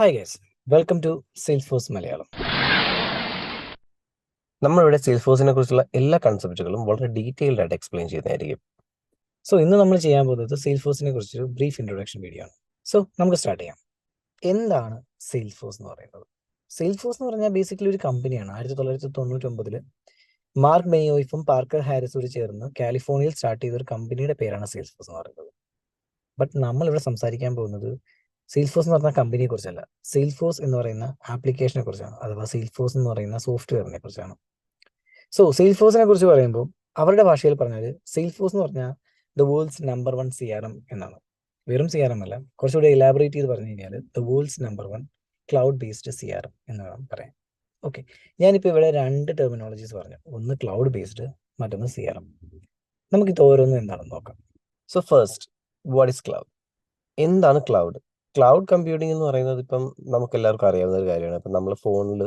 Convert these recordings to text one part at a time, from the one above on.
Hi guys, welcome to Salesforce Malayalam. നമ്മളിവിടെ സെയിൽസ്ഫോഴ്സിനെ കുറിച്ചുള്ള എല്ലാ കൺസെപ്റ്റുകളും വളരെ ഡീറ്റെയിൽഡ് ആയിട്ട് എക്സ്പ്ലെയിൻ ചെയ്യുന്നതായിരിക്കും. സോ ഇന്ന് നമ്മൾ ചെയ്യാൻ പോകുന്നത് സെയിൽസ്ഫോഴ്സിനെ കുറിച്ചൊരു ബ്രീഫ് ഇൻട്രൊഡക്ഷൻ വീഡിയോ ആണ്. സോ നമുക്ക് സ്റ്റാർട്ട് ചെയ്യാം. എന്താണ് സെയിൽസ്ഫോഴ്സ് എന്ന് പറയുന്നത്? സെയിൽസ്ഫോഴ്സ് എന്ന് പറഞ്ഞാൽ ബേസിക്കലി ഒരു കമ്പനിയാണ്. 1999 മാർക്ക് ബെനിയോയിഫും പാർക്കർ ഹാരിസും ചേർന്ന് കാലിഫോർണിയയിൽ സ്റ്റാർട്ട് ചെയ്ത ഒരു കമ്പനിയുടെ പേരാണ് സെയിൽസ്ഫോഴ്സ് എന്ന് പറയുന്നത്. ബട്ട് നമ്മളിവിടെ സംസാരിക്കാൻ പോകുന്നത് സെയിൽസ്ഫോഴ്സ് എന്ന് പറഞ്ഞ കമ്പനിയെ കുറിച്ചല്ല, സെയിൽസ്ഫോഴ്സ് എന്ന് പറയുന്ന ആപ്ലിക്കേഷനെ കുറിച്ചാണ്, അഥവാ സെയിൽസ്ഫോഴ്സ് എന്ന് പറയുന്ന സോഫ്റ്റ്വെയറിനെ കുറിച്ചാണ്. സോ സെയിൽസ്ഫോഴ്സിനെ കുറിച്ച് പറയുമ്പോൾ അവരുടെ ഭാഷയിൽ പറഞ്ഞാൽ സെയിൽസ്ഫോഴ്സ് എന്ന് പറഞ്ഞാൽ ദ വേൾഡ്സ് നമ്പർ 1 CRM എന്നാണ്. വെറും CRM അല്ല, കുറച്ചുകൂടി എലാബറേറ്റ് ചെയ്ത് പറഞ്ഞു കഴിഞ്ഞാൽ the world's number 1 cloud based CRM എന്ന് വേണം പറയാൻ. ഓക്കെ, ഞാനിപ്പോൾ ഇവിടെ രണ്ട് ടെർമിനോളജീസ് പറഞ്ഞു. ഒന്ന് ക്ലൗഡ് ബേസ്ഡ്, മറ്റൊന്ന് CRM. നമുക്കിത് ഓരോന്നും എന്താണെന്ന് നോക്കാം. So first, what is cloud? എന്താണ് ക്ലൗഡ്? ക്ലൗഡ് കമ്പ്യൂട്ടിംഗ് എന്ന് പറയുന്നത് ഇപ്പം നമുക്ക് എല്ലാവർക്കും അറിയാവുന്ന ഒരു കാര്യമാണ്. ഇപ്പം നമ്മൾ ഫോണിൽ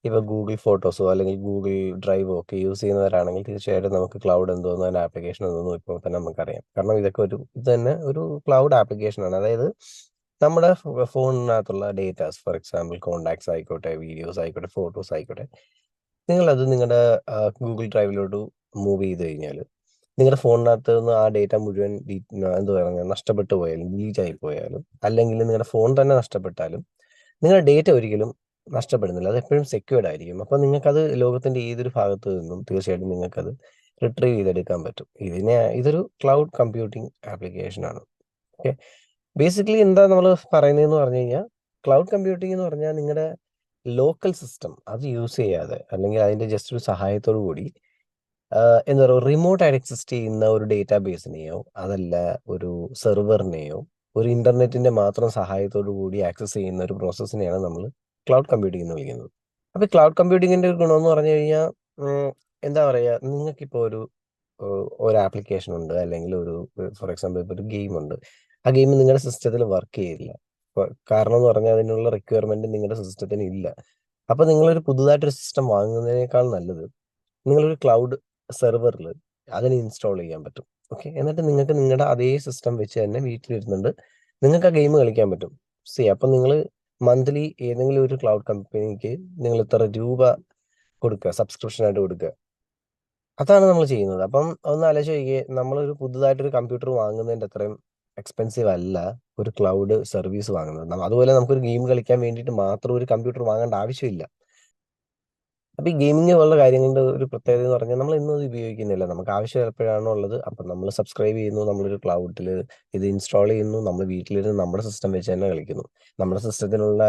ഇപ്പോൾ ഗൂഗിൾ ഫോട്ടോസോ അല്ലെങ്കിൽ ഗൂഗിൾ ഡ്രൈവോ ഒക്കെ യൂസ് ചെയ്യുന്നവരാണെങ്കിൽ തീർച്ചയായിട്ടും നമുക്ക് ക്ലൗഡ് എന്തോന്നോ അതിൻ്റെ ആപ്ലിക്കേഷൻ എന്തോന്നോ ഇപ്പോൾ തന്നെ നമുക്കറിയാം. കാരണം ഇതൊക്കെ ഇത് തന്നെ ഒരു ക്ലൗഡ് ആപ്ലിക്കേഷനാണ്. അതായത് നമ്മുടെ ഫോണിനകത്തുള്ള ഡേറ്റാസ്, ഫോർ എക്സാമ്പിൾ കോണ്ടാക്ട്സ് ആയിക്കോട്ടെ, വീഡിയോസ് ആയിക്കോട്ടെ, ഫോട്ടോസ് ആയിക്കോട്ടെ, നിങ്ങളത് നിങ്ങളുടെ ഗൂഗിൾ ഡ്രൈവിലോട്ട് മൂവ് ചെയ്ത് കഴിഞ്ഞാൽ നിങ്ങളുടെ ഫോണിനകത്ത് നിന്ന് ആ ഡേറ്റ മുഴുവൻ എന്താ പറയുക നഷ്ടപ്പെട്ടു പോയാലും, ഡിലീറ്റ് ആയി പോയാലും, അല്ലെങ്കിൽ നിങ്ങളുടെ ഫോൺ തന്നെ നഷ്ടപ്പെട്ടാലും നിങ്ങളുടെ ഡേറ്റ ഒരിക്കലും നഷ്ടപ്പെടുന്നില്ല. അത് എപ്പോഴും സെക്യൂർഡ് ആയിരിക്കും. അപ്പോൾ നിങ്ങൾക്കത് ലോകത്തിൻ്റെ ഏതൊരു ഭാഗത്ത് നിന്നും തീർച്ചയായിട്ടും നിങ്ങൾക്കത് റിട്രീവ് ചെയ്തെടുക്കാൻ പറ്റും. ഇതൊരു ക്ലൗഡ് കമ്പ്യൂട്ടിംഗ് ആപ്ലിക്കേഷനാണ്. ഓക്കെ, ബേസിക്കലി എന്താ നമ്മൾ പറയുന്നതെന്ന് പറഞ്ഞു കഴിഞ്ഞാൽ, ക്ലൗഡ് കമ്പ്യൂട്ടിംഗ് എന്ന് പറഞ്ഞാൽ നിങ്ങളുടെ ലോക്കൽ സിസ്റ്റം അത് യൂസ് ചെയ്യാതെ, അല്ലെങ്കിൽ അതിൻ്റെ ജസ്റ്റ് ഒരു സഹായത്തോടു കൂടി എന്താ പറയുക, റിമോട്ടായിട്ട് എക്സിസ്റ്റ് ചെയ്യുന്ന ഒരു ഡേറ്റാ ബേസിനെയോ അതല്ല ഒരു സെർവറിനെയോ ഒരു ഇന്റർനെറ്റിന്റെ മാത്രം സഹായത്തോടു കൂടി ആക്സസ് ചെയ്യുന്ന ഒരു പ്രോസസ്സിനെയാണ് നമ്മൾ ക്ലൗഡ് കമ്പ്യൂട്ടിംഗ് എന്ന് വിളിക്കുന്നത്. അപ്പോൾ ഈ ക്ലൗഡ് കമ്പ്യൂട്ടിങ്ങിന്റെ ഒരു ഗുണമെന്ന് പറഞ്ഞു കഴിഞ്ഞാൽ, എന്താ പറയുക, നിങ്ങൾക്കിപ്പോൾ ഒരു ആപ്ലിക്കേഷൻ ഉണ്ട്, അല്ലെങ്കിൽ ഫോർ എക്സാമ്പിൾ ഇപ്പോൾ ഒരു ഗെയിം ഉണ്ട്. ആ ഗെയിം നിങ്ങളുടെ സിസ്റ്റത്തിൽ വർക്ക് ചെയ്യില്ല. കാരണം എന്ന് പറഞ്ഞാൽ അതിനുള്ള റിക്വയർമെന്റ് നിങ്ങളുടെ സിസ്റ്റത്തിന് ഇല്ല. അപ്പോൾ നിങ്ങളൊരു പുതുതായിട്ടൊരു സിസ്റ്റം വാങ്ങുന്നതിനേക്കാൾ നല്ലത് നിങ്ങളൊരു ക്ലൗഡ് സെർവറിൽ അതിന് ഇൻസ്റ്റാൾ ചെയ്യാൻ പറ്റും. ഓക്കെ, എന്നിട്ട് നിങ്ങൾക്ക് നിങ്ങളുടെ അതേ സിസ്റ്റം വെച്ച് തന്നെ വീട്ടിലിരുന്നുണ്ട് നിങ്ങൾക്ക് ആ ഗെയിം കളിക്കാൻ പറ്റും. അപ്പം നിങ്ങൾ മന്ത്ലി ഏതെങ്കിലും ഒരു ക്ലൗഡ് കമ്പനിക്ക് നിങ്ങൾ ഇത്ര രൂപ കൊടുക്കുക, സബ്സ്ക്രിപ്ഷൻ ആയിട്ട് കൊടുക്കുക. അതാണ് നമ്മൾ ചെയ്യുന്നത്. അപ്പം ഒന്ന് ആലോചിച്ച് നോക്കിയേ, നമ്മളൊരു പുതുതായിട്ടൊരു കമ്പ്യൂട്ടർ വാങ്ങുന്നതിൻ്റെ അത്രയും എക്സ്പെൻസീവ് അല്ല ഒരു ക്ലൗഡ് സർവീസ് വാങ്ങുന്നത്. അതുപോലെ നമുക്കൊരു ഗെയിം കളിക്കാൻ വേണ്ടിയിട്ട് മാത്രം ഒരു കമ്പ്യൂട്ടർ വാങ്ങേണ്ട ആവശ്യമില്ല. അപ്പോൾ ഈ ഗെയിമിംഗ് പോലുള്ള കാര്യങ്ങളുടെ ഒരു പ്രത്യേകത എന്ന് പറഞ്ഞാൽ നമ്മൾ ഇന്നും ഇത് ഉപയോഗിക്കുന്നില്ല. നമുക്ക് ആവശ്യം എപ്പോഴാണോ ഉള്ളത് അപ്പം നമ്മൾ സബ്സ്ക്രൈബ് ചെയ്യുന്നു, നമ്മളൊരു ക്ലൗഡിൽ ഇത് ഇൻസ്റ്റാൾ ചെയ്യുന്നു, നമ്മൾ വീട്ടിലിരുന്ന് നമ്മുടെ സിസ്റ്റം വെച്ച് തന്നെ കളിക്കുന്നു. നമ്മുടെ സിസ്റ്റത്തിനുള്ള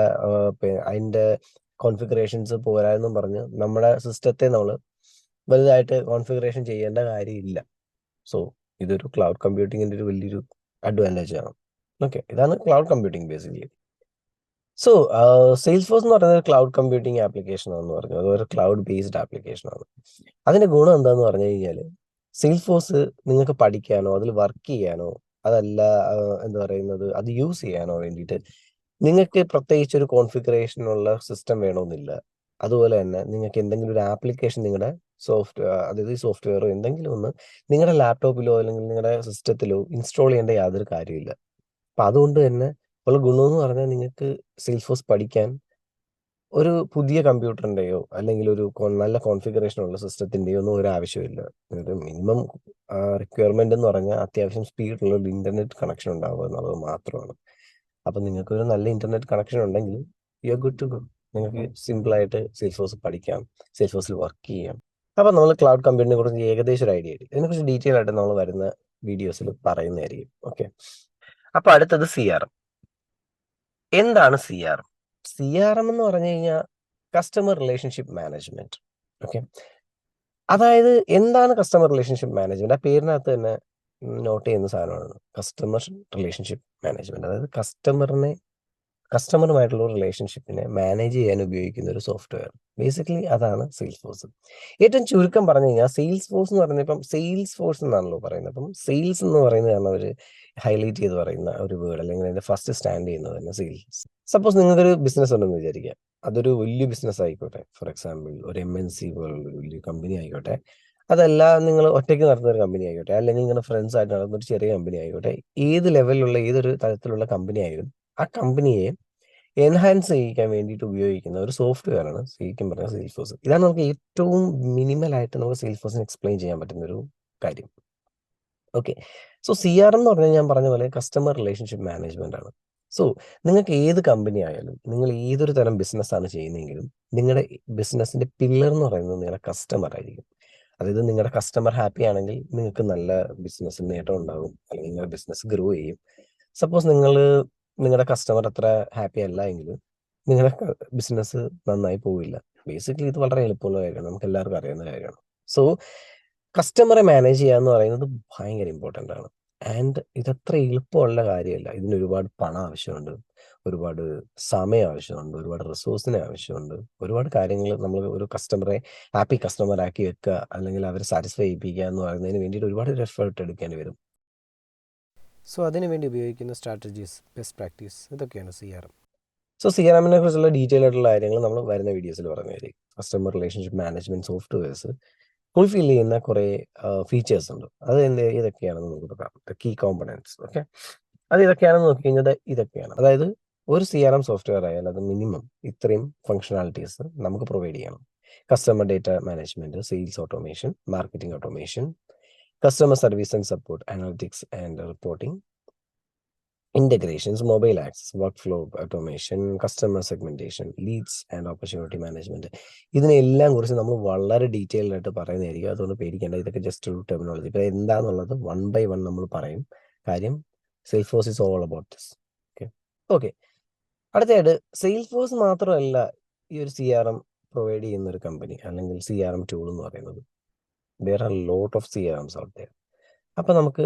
അതിൻ്റെ കോൺഫിഗറേഷൻസ് പോരായെന്നും പറഞ്ഞ് നമ്മുടെ സിസ്റ്റത്തെ നമ്മൾ വലുതായിട്ട് കോൺഫിഗറേഷൻ ചെയ്യേണ്ട കാര്യമില്ല. സോ ഇതൊരു ക്ലൗഡ് കമ്പ്യൂട്ടിങ്ങിൻ്റെ ഒരു വലിയൊരു അഡ്വാൻറ്റേജ് ആണ്. ഓക്കെ, ഇതാണ് ക്ലൗഡ് കമ്പ്യൂട്ടിങ് ബേസിക്കലി. സോ സെയിൽസ്ഫോഴ്സ് എന്ന് പറയുന്നത് ക്ലൗഡ് കമ്പ്യൂട്ടിംഗ് ആപ്ലിക്കേഷൻ ആണെന്ന് പറഞ്ഞു. അതൊരു ക്ലൗഡ് ബേസ്ഡ് ആപ്ലിക്കേഷൻ ആണ്. അതിന്റെ ഗുണം എന്താന്ന് പറഞ്ഞു കഴിഞ്ഞാൽ, സെയിൽസ്ഫോഴ്സ് നിങ്ങൾക്ക് പഠിക്കാനോ അതിൽ വർക്ക് ചെയ്യാനോ അതല്ല എന്താ പറയുന്നത് അത് യൂസ് ചെയ്യാനോ വേണ്ടിയിട്ട് നിങ്ങൾക്ക് പ്രത്യേകിച്ച് ഒരു കോൺഫിഗറേഷനുള്ള സിസ്റ്റം വേണമെന്നില്ല. അതുപോലെ തന്നെ നിങ്ങൾക്ക് എന്തെങ്കിലും ഒരു ആപ്ലിക്കേഷൻ നിങ്ങളുടെ അതായത് സോഫ്റ്റ്വെയറോ എന്തെങ്കിലും ഒന്ന് നിങ്ങളുടെ ലാപ്ടോപ്പിലോ അല്ലെങ്കിൽ നിങ്ങളുടെ സിസ്റ്റത്തിലോ ഇൻസ്റ്റാൾ ചെയ്യേണ്ട യാതൊരു കാര്യമില്ല. അപ്പം അതുകൊണ്ട് തന്നെ ഉള്ള ഗുണമെന്ന് പറഞ്ഞാൽ നിങ്ങൾക്ക് സെയിൽസ്ഫോഴ്സ് പഠിക്കാൻ ഒരു പുതിയ കമ്പ്യൂട്ടറിൻ്റെയോ അല്ലെങ്കിൽ നല്ല കോൺഫിഗറേഷൻ ഉള്ള സിസ്റ്റത്തിൻ്റെയോ ഒന്നും ഒരു ആവശ്യമില്ല. ഒരു മിനിമം റിക്വയർമെൻ്റ് എന്ന് പറഞ്ഞാൽ അത്യാവശ്യം സ്പീഡുള്ള ഒരു ഇൻ്റർനെറ്റ് കണക്ഷൻ ഉണ്ടാവുക എന്നുള്ളത് മാത്രമാണ്. അപ്പം നിങ്ങൾക്കൊരു നല്ല ഇൻ്റർനെറ്റ് കണക്ഷൻ ഉണ്ടെങ്കിൽ you are good to go. നിങ്ങൾക്ക് സിമ്പിളായിട്ട് സെയിൽസ്ഫോഴ്സ് പഠിക്കാം, സെയിൽസ്ഫോഴ്സിൽ വർക്ക് ചെയ്യാം. അപ്പം നമ്മൾ ക്ലൗഡ് കമ്പ്യൂട്ടിങ്ങിനെ കുറിച്ച് ഏകദേശം ഒരു ഐഡിയ കിട്ടി. ഇതിനെക്കുറിച്ച് ഡീറ്റെയിൽ ആയിട്ട് നമ്മൾ വരുന്ന വീഡിയോസിൽ പറയുന്നതായിരിക്കും. ഓക്കെ, അപ്പോൾ അടുത്തത് CRM. എന്താണ് CRM? CRM എന്ന് പറഞ്ഞു കഴിഞ്ഞാൽ കസ്റ്റമർ റിലേഷൻഷിപ്പ് മാനേജ്മെന്റ്. ഓക്കെ, അതായത് എന്താണ് കസ്റ്റമർ റിലേഷൻഷിപ്പ് മാനേജ്മെന്റ്? ആ പേരിനകത്ത് തന്നെ നോട്ട് ചെയ്യുന്ന സാധനമാണ് കസ്റ്റമർ റിലേഷൻഷിപ്പ് മാനേജ്മെന്റ്. അതായത് കസ്റ്റമറുമായിട്ടുള്ള റിലേഷൻഷിപ്പിനെ മാനേജ് ചെയ്യാൻ ഉപയോഗിക്കുന്ന ഒരു സോഫ്റ്റ്വെയർ. ബേസിക്കലി അതാണ് സെയിൽസ്ഫോഴ്സ്. ഏറ്റവും ചുരുക്കം പറഞ്ഞു കഴിഞ്ഞാൽ സെയിൽസ്ഫോഴ്സ് എന്ന് പറയുന്നത്, ഇപ്പം സെയിൽസ്ഫോഴ്സ് എന്നാണല്ലോ പറയുന്നത്, അപ്പം സെയിൽസ് എന്ന് പറയുന്നതാണ് അവർ ഹൈലൈറ്റ് ചെയ്ത് പറയുന്ന ഒരു വേർഡ്, അല്ലെങ്കിൽ അതിന്റെ ഫസ്റ്റ് സ്റ്റാൻഡ് ചെയ്യുന്നത് തന്നെ സെയിൽസ്. സപ്പോസ് നിങ്ങൾക്കൊരു ബിസിനസ് ഉണ്ടെന്ന് വിചാരിക്കുക. അതൊരു വലിയ ബിസിനസ് ആയിക്കോട്ടെ, ഫോർ എക്സാമ്പിൾ ഒരു MNC പോലുള്ള ഒരു വലിയ കമ്പനി ആയിക്കോട്ടെ, അതല്ല നിങ്ങൾ ഒറ്റയ്ക്ക് നടത്തുന്ന ഒരു കമ്പനി ആയിക്കോട്ടെ, അല്ലെങ്കിൽ നിങ്ങളുടെ ഫ്രണ്ട്സ് ആയിട്ട് നടത്തുന്ന ഒരു ചെറിയ കമ്പനി ആയിക്കോട്ടെ, ഏത് ലെവലിലുള്ള ഏതൊരു തരത്തിലുള്ള കമ്പനി ആയാലും ആ കമ്പനിയെ എൻഹാൻസ് ചെയ്യിക്കാൻ വേണ്ടിയിട്ട് ഉപയോഗിക്കുന്ന ഒരു സോഫ്റ്റ്വെയർ ആണ് ശരിക്കും പറഞ്ഞാൽ സെയിൽഫോഴ്സ്. ഇതാണ് നമുക്ക് ഏറ്റവും മിനിമലായിട്ട് നമുക്ക് സെയിൽഫോഴ്സിന് എക്സ്പ്ലെയിൻ ചെയ്യാൻ പറ്റുന്ന ഒരു കാര്യം. ഓക്കെ. സോ CRM എന്ന് പറഞ്ഞാൽ ഞാൻ പറഞ്ഞ പോലെ കസ്റ്റമർ റിലേഷൻഷിപ്പ് മാനേജ്മെന്റ് ആണ്. സോ നിങ്ങൾക്ക് ഏത് കമ്പനി ആയാലും, നിങ്ങൾ ഏതൊരു തരം ബിസിനസ്സാണ് ചെയ്യുന്നതെങ്കിലും, നിങ്ങളുടെ ബിസിനസ്സിന്റെ പില്ലർ എന്ന് പറയുന്നത് നിങ്ങളുടെ കസ്റ്റമർ ആയിരിക്കും. അതായത് നിങ്ങളുടെ കസ്റ്റമർ ഹാപ്പി ആണെങ്കിൽ നിങ്ങൾക്ക് നല്ല ബിസിനസ്സിൽ നേട്ടം ഉണ്ടാകും, അല്ലെങ്കിൽ നിങ്ങളുടെ ബിസിനസ് ഗ്രോ ചെയ്യും. സപ്പോസ് നിങ്ങളുടെ കസ്റ്റമർ അത്ര ഹാപ്പി അല്ല എങ്കിൽ നിങ്ങളുടെ ബിസിനസ് നന്നായി പോവില്ല. ബേസിക്കലി ഇത് വളരെ എളുപ്പമുള്ള കാര്യമാണ്, നമുക്ക് എല്ലാവർക്കും അറിയുന്ന കാര്യമാണ്. സോ കസ്റ്റമറെ മാനേജ് ചെയ്യുക എന്ന് പറയുന്നത് ഭയങ്കര ഇമ്പോർട്ടൻ്റ് ആണ്. ആൻഡ് ഇതത്ര എളുപ്പമുള്ള കാര്യമല്ല. ഇതിന് ഒരുപാട് പണം ആവശ്യമുണ്ട്, ഒരുപാട് സമയം ആവശ്യമുണ്ട്, ഒരുപാട് റിസോഴ്സിന് ആവശ്യമുണ്ട്, ഒരുപാട് കാര്യങ്ങൾ. നമ്മൾ ഒരു കസ്റ്റമറെ ഹാപ്പി കസ്റ്റമർ ആക്കി വെക്കുക, അല്ലെങ്കിൽ അവരെ സാറ്റിസ്ഫൈ ചെയ്യിപ്പിക്കുക എന്ന് പറയുന്നതിന് വേണ്ടിയിട്ട് ഒരുപാട് എഫേർട്ട് എടുക്കേണ്ടി വരും. സോ അതിനു വേണ്ടി ഉപയോഗിക്കുന്ന സ്ട്രാറ്റജീസ്, ബെസ്റ്റ് പ്രാക്ടീസ്, ഇതൊക്കെയാണ് CRM. സോ CRMനെ കുറിച്ചുള്ള ഡീറ്റെയിൽ ആയിട്ടുള്ള കാര്യങ്ങൾ നമ്മൾ വരുന്ന വീഡിയോസിൽ പറഞ്ഞുതരും. Customer relationship management softwares fulfil ചെയ്യുന്ന കുറേ ഫീച്ചേഴ്സ് ഉണ്ട്. അത് ഇതൊക്കെയാണെന്ന് നമുക്ക് നോക്കാം. Key components. ഓക്കെ, അത് ഇതൊക്കെയാണെന്ന് നോക്കി കഴിഞ്ഞാൽ ഇതൊക്കെയാണ്. അതായത് ഒരു CRM സോഫ്റ്റ്വെയർ ആയാൽ അത് മിനിമം ഇത്രയും ഫങ്ഷണാലിറ്റീസ് നമുക്ക് പ്രൊവൈഡ് ചെയ്യണം. Customer data management, sales automation, marketing automation, customer service and support, analytics and reporting, integrations, mobile access, workflow automation, customer segmentation, leads and opportunity management. ഇതിനെല്ലാം കുറിച്ച് നമ്മൾ വളരെ ഡീറ്റെയിൽഡ് ആയിട്ട് പറയുന്നതായിരിക്കും. അതുകൊണ്ട് പേടിക്കേണ്ട, ഇതൊക്കെ ജസ്റ്റ് ഒരു ടെർമിനോളജി. ഇപ്പോൾ എന്താണെന്നുള്ളത് 1 by 1 നമ്മൾ പറയും. കാര്യം Salesforce is all about this. Okay okay അടുത്തതായിട്ട് സെയിൽഫോഴ്സ് മാത്രമല്ല ഈ ഒരു CRM പ്രൊവൈഡ് ചെയ്യുന്ന ഒരു കമ്പനി, അല്ലെങ്കിൽ CRM ടൂൾ എന്ന് പറയുന്നത്. there are lot of CRMs out there. അപ്പം നമുക്ക്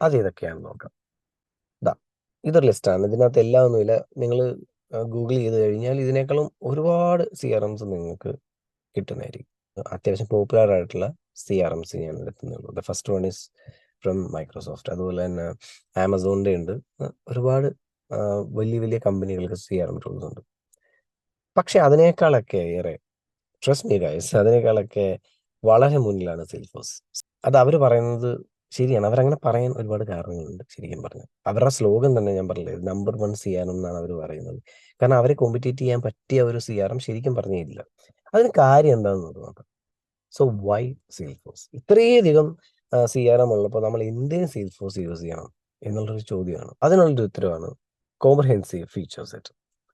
അത് ഏതൊക്കെയാണെന്ന് നോക്കാം. ഇതൊരു ലിസ്റ്റാണ്. ഇതിനകത്ത് എല്ലാം ഒന്നുമില്ല. നിങ്ങൾ ഗൂഗിൾ ചെയ്ത് കഴിഞ്ഞാൽ ഇതിനേക്കാളും ഒരുപാട് CRMs നിങ്ങൾക്ക് കിട്ടുന്നതായിരിക്കും. അത്യാവശ്യം പോപ്പുലർ ആയിട്ടുള്ള CRMs ഞാൻ എടുക്കുന്നുള്ളൂ. The first one is from Microsoft. അതുപോലെ തന്നെ ആമസോണിൻ്റെ ഉണ്ട്. ഒരുപാട് വലിയ വലിയ കമ്പനികൾക്ക് CRM ടൂൾസ് ഉണ്ട്. പക്ഷെ അതിനേക്കാളൊക്കെ ഏറെ, ട്രസ്റ്റ് മീ ഗൈസ്, അതിനേക്കാളൊക്കെ വളരെ മുന്നിലാണ് സെയിൽഫോഴ്സ്. അത് അവർ പറയുന്നത് ശരിയാണ്. അവരങ്ങനെ പറയാൻ ഒരുപാട് കാരണങ്ങളുണ്ട്. ശരിക്കും പറഞ്ഞാൽ അവരുടെ സ്ലോഗൻ തന്നെ ഞാൻ പറഞ്ഞില്ലേ, നമ്പർ 1 CRM എന്നാണ് അവർ പറയുന്നത്. കാരണം അവരെ കോമ്പറ്റീറ്റ് ചെയ്യാൻ പറ്റിയ ഒരു CRM ശരിക്കും പറഞ്ഞില്ല. അതിന് കാര്യം എന്താണെന്ന് നോക്കാം. So why Salesforce? ഇത്രയധികം CRM ഉള്ളപ്പോൾ നമ്മൾ എന്തിന് സെയിൽഫോഴ്സ് യൂസ് ചെയ്യണം എന്നുള്ളൊരു ചോദ്യമാണ്. അതിനുള്ളൊരു ഉത്തരവാണ് കോംപ്രഹെൻസീവ് ഫീച്ചർ സെറ്റ്.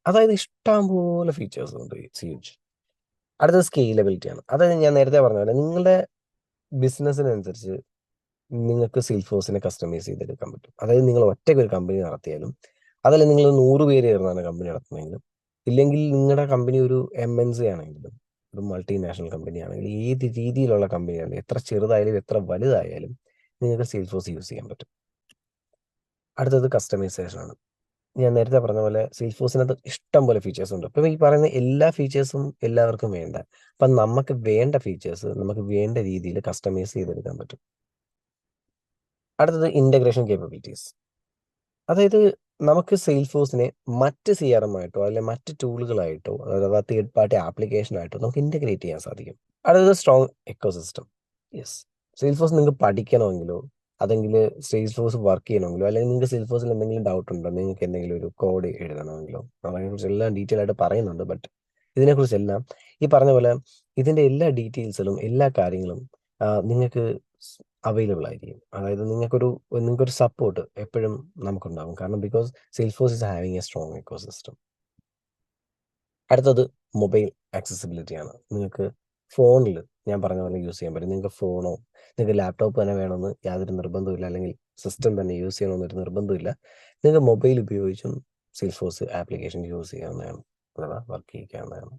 അതായത് ഇഷ്ടംപോലെ ഫീച്ചേഴ്സ് ഉണ്ട്. ഹ്യൂജ്. അടുത്തത് സ്കെയിലബിലിറ്റിയാണ്. അതായത് ഞാൻ നേരത്തെ പറഞ്ഞ പോലെ നിങ്ങളുടെ ബിസിനസ്സിനനുസരിച്ച് നിങ്ങൾക്ക് സെയിൽഫോഴ്സിനെ കസ്റ്റമൈസ് ചെയ്തെടുക്കാൻ പറ്റും. അതായത് നിങ്ങൾ ഒറ്റയ്ക്ക് ഒരു കമ്പനി നടത്തിയാലും, അതല്ല നിങ്ങൾ 100 പേര് ചേർന്നാണ് കമ്പനി നടത്തുന്നതെങ്കിലും, ഇല്ലെങ്കിൽ നിങ്ങളുടെ കമ്പനി ഒരു MNC ആണെങ്കിലും, ഒരു മൾട്ടിനാഷണൽ കമ്പനി ആണെങ്കിലും, ഏത് രീതിയിലുള്ള കമ്പനിയാണെങ്കിലും, എത്ര ചെറുതായാലും എത്ര വലുതായാലും നിങ്ങൾക്ക് സെയിൽഫോഴ്സ് യൂസ് ചെയ്യാൻ പറ്റും. അടുത്തത് കസ്റ്റമൈസേഷൻ ആണ്. ഞാൻ നേരത്തെ പറഞ്ഞ പോലെ സെയിൽഫോഴ്സിനകത്ത് ഇഷ്ടം പോലെ ഫീച്ചേഴ്സ് ഉണ്ട്. അപ്പം ഈ പറയുന്ന എല്ലാ ഫീച്ചേഴ്സും എല്ലാവർക്കും വേണ്ട. അപ്പം നമുക്ക് വേണ്ട ഫീച്ചേഴ്സ് നമുക്ക് വേണ്ട രീതിയിൽ കസ്റ്റമൈസ് ചെയ്തെടുക്കാൻ പറ്റും. അടുത്തത് ഇൻ്റഗ്രേഷൻ കേപ്പബിലിറ്റീസ്. അതായത് നമുക്ക് സെയിൽഫോഴ്സിനെ മറ്റ് CRM ആയിട്ടോ അല്ലെങ്കിൽ മറ്റ് ടൂളുകളായിട്ടോ, അഥവാ തേർഡ് പാർട്ടി ആപ്ലിക്കേഷനായിട്ടോ നമുക്ക് ഇൻ്റഗ്രേറ്റ് ചെയ്യാൻ സാധിക്കും. അടുത്തത് സ്ട്രോങ് എക്കോസിസ്റ്റം. യെസ്, സെയിൽഫോഴ്സ് നിങ്ങൾക്ക് പഠിക്കണമെങ്കിലോ, അതെങ്കിൽ സെയിൽഫോഴ്സ് വർക്ക് ചെയ്യണമെങ്കിലോ, അല്ലെങ്കിൽ നിങ്ങൾക്ക് സെയിൽഫോഴ്സിൽ എന്തെങ്കിലും ഡൗട്ട് ഉണ്ടോ, നിങ്ങൾക്ക് എന്തെങ്കിലും ഒരു കോഡ് എഴുതണമെങ്കിലോ, അതിനെക്കുറിച്ച് എല്ലാം ഡീറ്റെയിൽ ആയിട്ട് പറയുന്നുണ്ട്. ബട്ട് ഇതിനെക്കുറിച്ചെല്ലാം ഈ പറഞ്ഞ പോലെ ഇതിൻ്റെ എല്ലാ ഡീറ്റെയിൽസിലും എല്ലാ കാര്യങ്ങളും നിങ്ങൾക്ക് അവൈലബിൾ ആയിരിക്കും. അതായത് നിങ്ങൾക്കൊരു സപ്പോർട്ട് എപ്പോഴും നമുക്കുണ്ടാകും. കാരണം because Salesforce is having a strong ecosystem. അടുത്തത് മൊബൈൽ ആക്സസിബിലിറ്റി ആണ്. നിങ്ങൾക്ക് ഫോണിൽ ഞാൻ പറഞ്ഞ പോലെ യൂസ് ചെയ്യാൻ പറ്റും. നിങ്ങൾക്ക് ഫോണോ, നിങ്ങൾക്ക് ലാപ്ടോപ്പ് തന്നെ വേണമെന്ന് യാതൊരു നിർബന്ധമില്ല, അല്ലെങ്കിൽ സിസ്റ്റം തന്നെ യൂസ് ചെയ്യണമെന്നൊരു നിർബന്ധമില്ല. നിങ്ങൾക്ക് മൊബൈൽ ഉപയോഗിച്ചും സെയിൽഫോഴ്സ് ആപ്ലിക്കേഷൻ യൂസ് ചെയ്യാവുന്നതാണ്, അഥവാ വർക്ക് ചെയ്യിക്കാവുന്നതാണ്.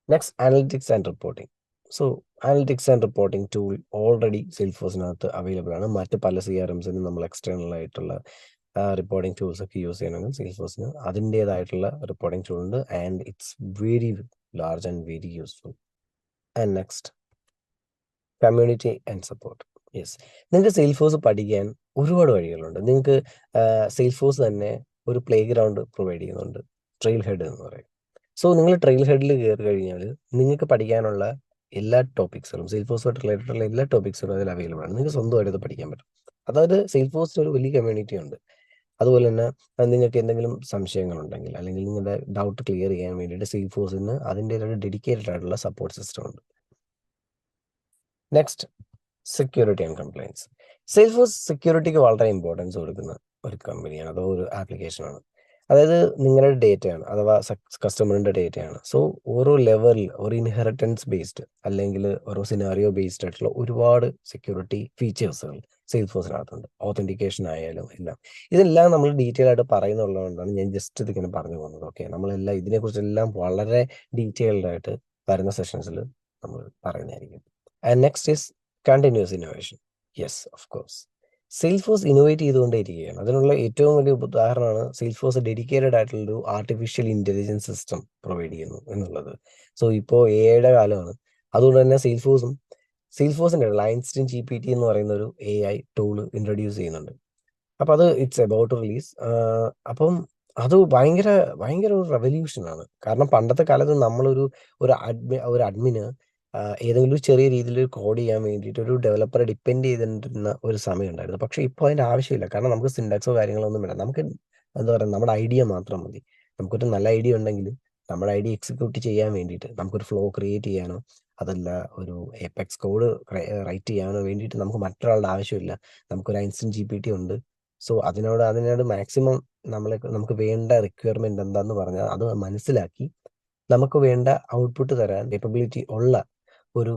Next, analytics and reporting. So analytics and reporting tool already സെയിൽഫോഴ്സിനകത്ത് അവൈലബിൾ ആണ്. മറ്റ് പല CRMസിനും നമ്മൾ എക്സ്റ്റേണൽ ആയിട്ടുള്ള റിപ്പോർട്ടിംഗ് ടൂൾസ് ഒക്കെ യൂസ് ചെയ്യണമെങ്കിൽ സെയിൽഫോഴ്സിന് അതിൻ്റേതായിട്ടുള്ള റിപ്പോർട്ടിംഗ് ടൂൾ ഉണ്ട്. And it's very large and very useful. And next, community and support. Yes, നിങ്ങൾക്ക് സെയിൽഫോഴ്സ് പഠിക്കാൻ ഒരുപാട് വഴികളുണ്ട്. നിങ്ങൾക്ക് സെയിൽഫോഴ്സ് തന്നെ ഒരു പ്ലേ ഗ്രൗണ്ട് പ്രൊവൈഡ് ചെയ്യുന്നുണ്ട്, ട്രെയിൽ ഹെഡ് എന്ന് പറയും. സോ നിങ്ങൾ ട്രെയിൽ ഹെഡിൽ കയറി കഴിഞ്ഞാൽ നിങ്ങൾക്ക് പഠിക്കാനുള്ള എല്ലാ ടോപ്പിക്സുകളും, സെയിൽഫോഴ്സുമായിട്ട് റിലേറ്റഡ് ഉള്ള എല്ലാ ടോപ്പിക്സുകളും അതിൽ അവൈലബിൾ ആണ്. നിങ്ങൾക്ക് സ്വന്തമായിട്ട് അത് പഠിക്കാൻ പറ്റും. അതായത് സെയിൽഫോഴ്സിന് ഒരു വലിയ കമ്മ്യൂണിറ്റി ഉണ്ട്. അതുപോലെ തന്നെ നിങ്ങൾക്ക് എന്തെങ്കിലും സംശയങ്ങളുണ്ടെങ്കിൽ അല്ലെങ്കിൽ നിങ്ങളുടെ ഡൗട്ട് ക്ലിയർ ചെയ്യാൻ വേണ്ടിയിട്ട് സെയിൽഫോഴ്സിന് അതിൻ്റെ ഒരു ഡെഡിക്കേറ്റഡ് ആയിട്ടുള്ള സപ്പോർട്ട് സിസ്റ്റം ഉണ്ട്. Next, security and compliance. Salesforce സെക്യൂരിറ്റിക്ക് വളരെ ഇമ്പോർട്ടൻസ് കൊടുക്കുന്ന ഒരു കമ്പനിയാണ്, അതോ ഒരു ആപ്ലിക്കേഷനാണ്. അതായത് നിങ്ങളുടെ ഡേറ്റയാണ്, അഥവാ കസ്റ്റമറിൻ്റെ ഡേറ്റയാണ്. സോ ഓരോ ലെവലിൽ ഒരു ഇൻഹെറിറ്റൻസ് ബേസ്ഡ് അല്ലെങ്കിൽ ഓരോ സിനാറിയോ ബേസ്ഡ് ആയിട്ടുള്ള ഒരുപാട് സെക്യൂരിറ്റി ഫീച്ചേഴ്സുകൾ സെയിൽഫോഴ്സിനകത്തുണ്ട്. ഓതൻറ്റിക്കേഷൻ ആയാലും എല്ലാം. ഇതെല്ലാം നമ്മൾ ഡീറ്റെയിൽ ആയിട്ട് പറയുന്നുള്ളതുകൊണ്ടാണ് ഞാൻ ജസ്റ്റ് ഇതിങ്ങനെ പറഞ്ഞു പോകുന്നത്. ഓക്കെ, നമ്മളെല്ലാം ഇതിനെക്കുറിച്ചെല്ലാം വളരെ ഡീറ്റെയിൽഡ് ആയിട്ട് വരുന്ന സെഷൻസിൽ നമ്മൾ പറയുന്നതായിരിക്കും. And next is continuous innovation. Yes, of course. Salesforce innovate ചെയ്തുകൊണ്ടേയിരിക്കുകയാണ്. അതിനുള്ള ഏറ്റവും വലിയ ഉദാഹരണമാണ് സെയിൽഫോഴ്സ് ഡെഡിക്കേറ്റഡ് ആയിട്ടുള്ളൊരു ആർട്ടിഫിഷ്യൽ ഇൻ്റലിജൻസ് സിസ്റ്റം പ്രൊവൈഡ് ചെയ്യുന്നു എന്നുള്ളത്. സോ ഇപ്പോൾ എഐയുടെ കാലമാണ്. അതുകൊണ്ട് തന്നെ സെയിൽഫോഴ്സിൻ്റെ ലൈൻസ്റ്റീൻ GPT എന്ന് പറയുന്ന ഒരു AI ടൂൾ ഇൻട്രൊഡ്യൂസ് ചെയ്യുന്നുണ്ട്. അപ്പം അത് ഇറ്റ്സ് എബൌട്ട് ടു റിലീസ്. അപ്പം അത് ഭയങ്കര ഭയങ്കര ഒരു റെവല്യൂഷനാണ്. കാരണം പണ്ടത്തെ കാലത്ത് ഒരു അഡ്മിന് ഏതെങ്കിലും ഒരു ചെറിയ രീതിയിൽ കോഡ് ചെയ്യാൻ വേണ്ടിയിട്ട് ഒരു ഡെവലപ്പറെ ഡിപ്പെൻഡ് ചെയ്തിരുന്ന ഒരു സമയം ഉണ്ടായിരുന്നു. പക്ഷേ ഇപ്പോൾ അതിൻ്റെ ആവശ്യമില്ല. കാരണം നമുക്ക് സിൻടാക്സോ കാര്യങ്ങളോ ഒന്നും വേണ്ട. നമുക്ക് എന്താ പറയുക, നമ്മുടെ ഐഡിയ മാത്രം മതി. നമുക്കൊരു നല്ല ഐഡിയ ഉണ്ടെങ്കിൽ നമ്മുടെ ഐഡിയ എക്സിക്യൂട്ട് ചെയ്യാൻ വേണ്ടിയിട്ട് നമുക്കൊരു ഫ്ലോ ക്രിയേറ്റ് ചെയ്യാനോ അതല്ല ഒരു എപെക്സ് കോഡ് റൈറ്റ് ചെയ്യാനോ വേണ്ടിയിട്ട് നമുക്ക് മറ്റൊരാളുടെ ആവശ്യമില്ല. നമുക്കൊരു ഐൻസ്റ്റീൻ GPT ഉണ്ട്. സോ അതിനോട് മാക്സിമം നമുക്ക് വേണ്ട റിക്വയർമെന്റ് എന്താന്ന് പറഞ്ഞാൽ അത് മനസ്സിലാക്കി നമുക്ക് വേണ്ട ഔട്ട്പുട്ട് തരാൻ കേപ്പബിലിറ്റി ഉള്ള ഒരു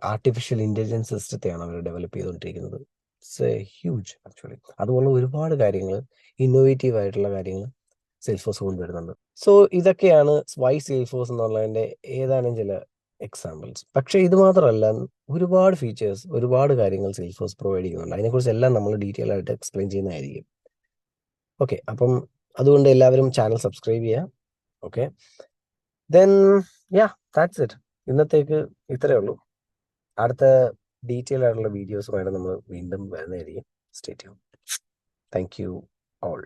ആർട്ടിഫിഷ്യൽ ഇന്റലിജൻസ് സിസ്റ്റത്തെയാണ് അവർ ഡെവലപ്പ് ചെയ്തുകൊണ്ടിരിക്കുന്നത്. It's A huge actually. അതുപോലെ ഒരുപാട് കാര്യങ്ങൾ, ഇന്നോവേറ്റീവ് ആയിട്ടുള്ള കാര്യങ്ങൾ സെയിൽഫോഴ്സ് കൊണ്ടുവരുന്നുണ്ട്. സോ ഇതൊക്കെയാണ് വൈ സെയിൽഫോഴ്സ് എന്നുള്ളതിൻ്റെ ഏതാനും ചില എക്സാമ്പിൾസ്. പക്ഷേ ഇത് മാത്രമല്ല, ഒരുപാട് ഫീച്ചേഴ്സ്, ഒരുപാട് കാര്യങ്ങൾ സെയിൽഫോഴ്സ് പ്രൊവൈഡ് ചെയ്യുന്നുണ്ട്. അതിനെക്കുറിച്ച് എല്ലാം നമ്മൾ ഡീറ്റെയിൽ ആയിട്ട് എക്സ്പ്ലെയിൻ ചെയ്യുന്നതായിരിക്കും. ഓക്കെ, അപ്പം അതുകൊണ്ട് എല്ലാവരും ചാനൽ സബ്സ്ക്രൈബ് ചെയ്യുക. Okay, then yeah, that's it. ഇന്നത്തേക്ക് ഇത്രയേ ഉള്ളൂ. അടുത്ത ഡീറ്റെയിൽ ആയിട്ടുള്ള വീഡിയോസുമായിട്ട് നമ്മൾ വീണ്ടും വരുന്നതായിരിക്കും. Stay tune. Thank you all.